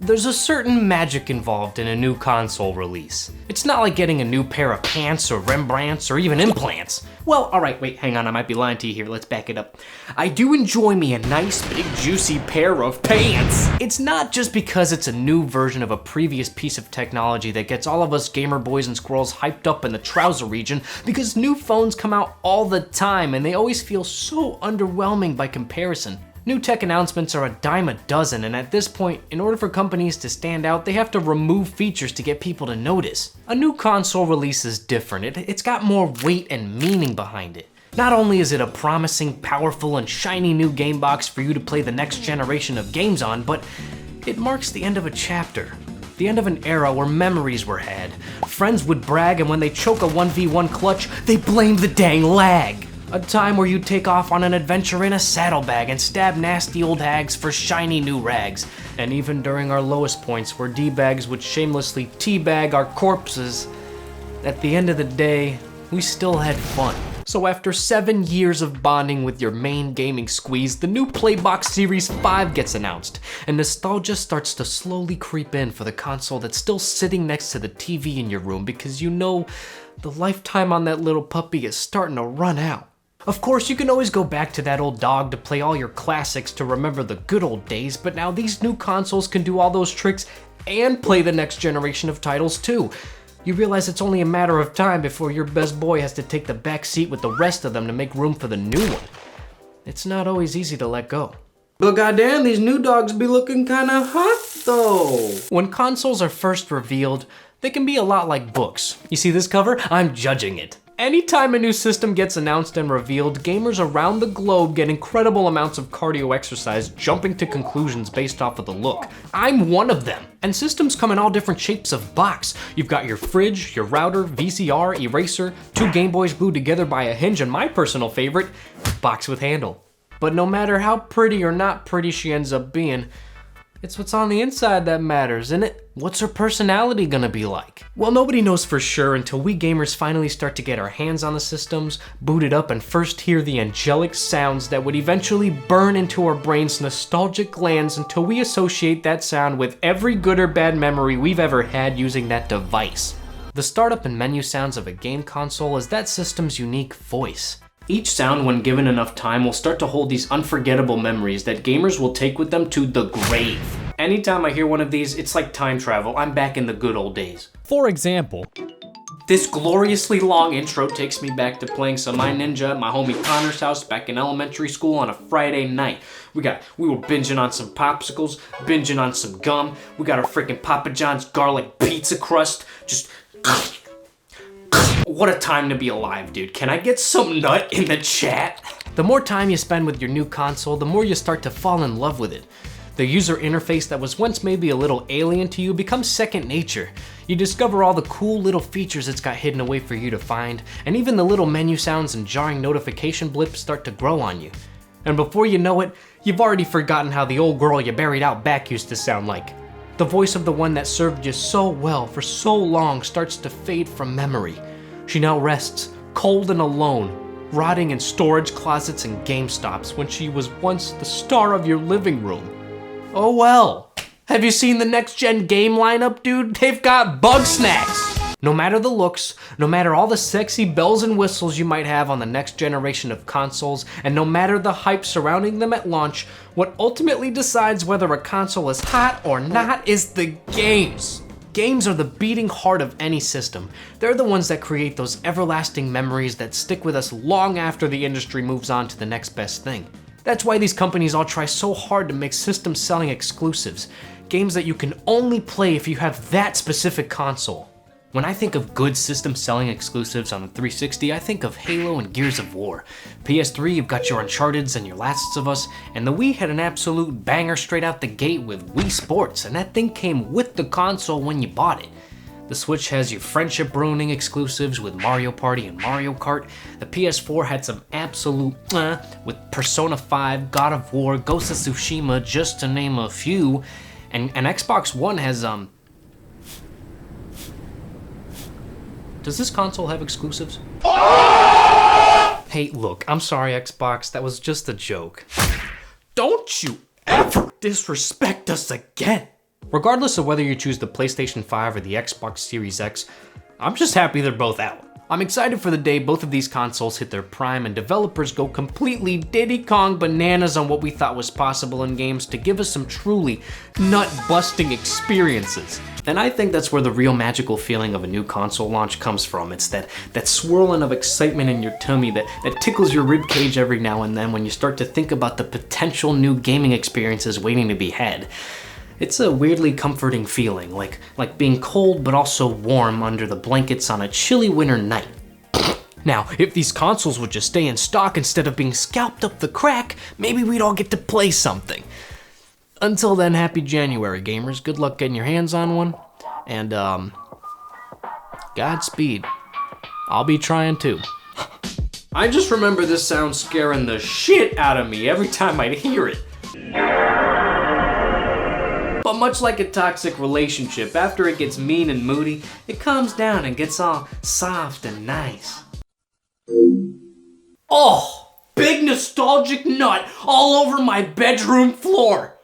There's a certain magic involved in a new console release. It's not like getting a new pair of pants or Rembrandts or even implants. Well, alright, wait, hang on, I might be lying to you here, let's back it up. I do enjoy me a nice big juicy pair of pants. It's not just because it's a new version of a previous piece of technology that gets all of us gamer boys and squirrels hyped up in the trouser region, because new phones come out all the time and they always feel so underwhelming by comparison. New tech announcements are a dime a dozen, and at this point, in order for companies to stand out, they have to remove features to get people to notice. A new console release is different. It's got more weight and meaning behind it. Not only is it a promising, powerful, and shiny new game box for you to play the next generation of games on, but it marks the end of a chapter. The end of an era where memories were had. Friends would brag, and when they choke a 1v1 clutch, they blame the dang lag. A time where you'd take off on an adventure in a saddlebag and stab nasty old hags for shiny new rags. And even during our lowest points where D-bags would shamelessly teabag our corpses, at the end of the day, we still had fun. So after 7 years of bonding with your main gaming squeeze, the new Playbox Series 5 gets announced, and nostalgia starts to slowly creep in for the console that's still sitting next to the TV in your room, because you know the lifetime on that little puppy is starting to run out. Of course, you can always go back to that old dog to play all your classics to remember the good old days, but now these new consoles can do all those tricks and play the next generation of titles too. You realize it's only a matter of time before your best boy has to take the back seat with the rest of them to make room for the new one. It's not always easy to let go. But goddamn, these new dogs be looking kinda hot though. When consoles are first revealed, they can be a lot like books. You see this cover? I'm judging it. Anytime a new system gets announced and revealed, gamers around the globe get incredible amounts of cardio exercise jumping to conclusions based off of the look. I'm one of them. And systems come in all different shapes of box. You've got your fridge, your router, VCR, eraser, 2 Game Boys glued together by a hinge, and my personal favorite, box with handle. But no matter how pretty or not pretty she ends up being, it's what's on the inside that matters, isn't it? What's her personality gonna be like? Well, nobody knows for sure until we gamers finally start to get our hands on the systems, boot it up, and first hear the angelic sounds that would eventually burn into our brains' nostalgic glands until we associate that sound with every good or bad memory we've ever had using that device. The startup and menu sounds of a game console is that system's unique voice. Each sound, when given enough time, will start to hold these unforgettable memories that gamers will take with them to the grave. Anytime I hear one of these, it's like time travel. I'm back in the good old days. For example, this gloriously long intro takes me back to playing some My Ninja at my homie Connor's house back in elementary school on a Friday night. We were binging on some popsicles, binging on some gum. We got our freaking Papa John's garlic pizza crust. Just what a time to be alive, dude. Can I get some nut in the chat? The more time you spend with your new console, the more you start to fall in love with it. The user interface that was once maybe a little alien to you becomes second nature. You discover all the cool little features it's got hidden away for you to find, and even the little menu sounds and jarring notification blips start to grow on you. And before you know it, you've already forgotten how the old girl you buried out back used to sound like. The voice of the one that served you so well for so long starts to fade from memory. She now rests, cold and alone, rotting in storage closets and GameStops when she was once the star of your living room. Oh well. Have you seen the next-gen game lineup, dude? They've got bug snacks! No matter the looks, no matter all the sexy bells and whistles you might have on the next generation of consoles, and no matter the hype surrounding them at launch, what ultimately decides whether a console is hot or not is the games. Games are the beating heart of any system. They're the ones that create those everlasting memories that stick with us long after the industry moves on to the next best thing. That's why these companies all try so hard to make systems selling exclusives. Games that you can only play if you have that specific console. When I think of good system selling exclusives on the 360, I think of Halo and Gears of War. PS3, you've got your Uncharted's and your Lasts of Us, and the Wii had an absolute banger straight out the gate with Wii Sports, and that thing came with the console when you bought it. The Switch has your friendship ruining exclusives with Mario Party and Mario Kart. The PS4 had some absolute with Persona 5, God of War, Ghost of Tsushima, just to name a few. And Xbox One has Does this console have exclusives? Hey, look, I'm sorry, Xbox, that was just a joke. Don't you ever disrespect us again! Regardless of whether you choose the PlayStation 5 or the Xbox Series X, I'm just happy they're both out. I'm excited for the day both of these consoles hit their prime and developers go completely Diddy Kong bananas on what we thought was possible in games to give us some truly nut-busting experiences. And I think that's where the real magical feeling of a new console launch comes from. It's that swirling of excitement in your tummy that tickles your ribcage every now and then when you start to think about the potential new gaming experiences waiting to be had. It's a weirdly comforting feeling, like being cold but also warm under the blankets on a chilly winter night. Now, if these consoles would just stay in stock instead of being scalped up the crack, maybe we'd all get to play something. Until then, happy January, gamers. Good luck getting your hands on one, and Godspeed. I'll be trying too. I just remember this sound scaring the shit out of me every time I'd hear it. But much like a toxic relationship, after it gets mean and moody, it calms down and gets all soft and nice. Oh, big nostalgic nut all over my bedroom floor.